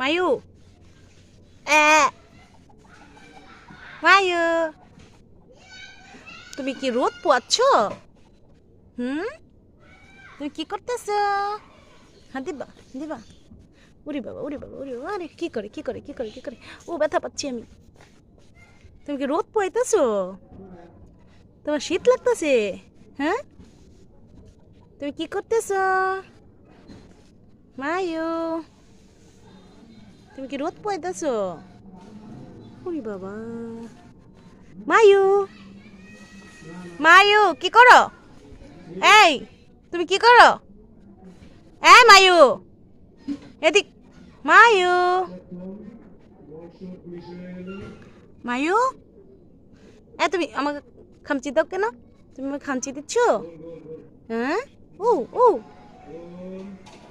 মায়ু এ মায়ু তুমি কি রোদ পোয়াচ্ছ? হুম, তুমি কি করতেছো? হ্যাঁ দিবা দিবা। উরি বাবা উরি বাবা উরি বাবা, আরে কি করে কি করে কি করে কি করে, ও ব্যথা পাচ্ছি আমি। তুমি কি রোদ পোয়াইতেছো? তোমার শীত লাগতেছে? হ্যাঁ, তুমি কি করতেছো মায়ু? তুমি কি রোদ পোয়াইতেছো? উরি বাবা, মায়ু মায়ু কি করো? এই তুমি কি করো? মায়ু এদিক, মায়ু মায়ু, তুমি আমাকে খামচি দাও কেন? তুমি আমাকে খামচি দিচ্ছ? হ্যাঁ, ও ও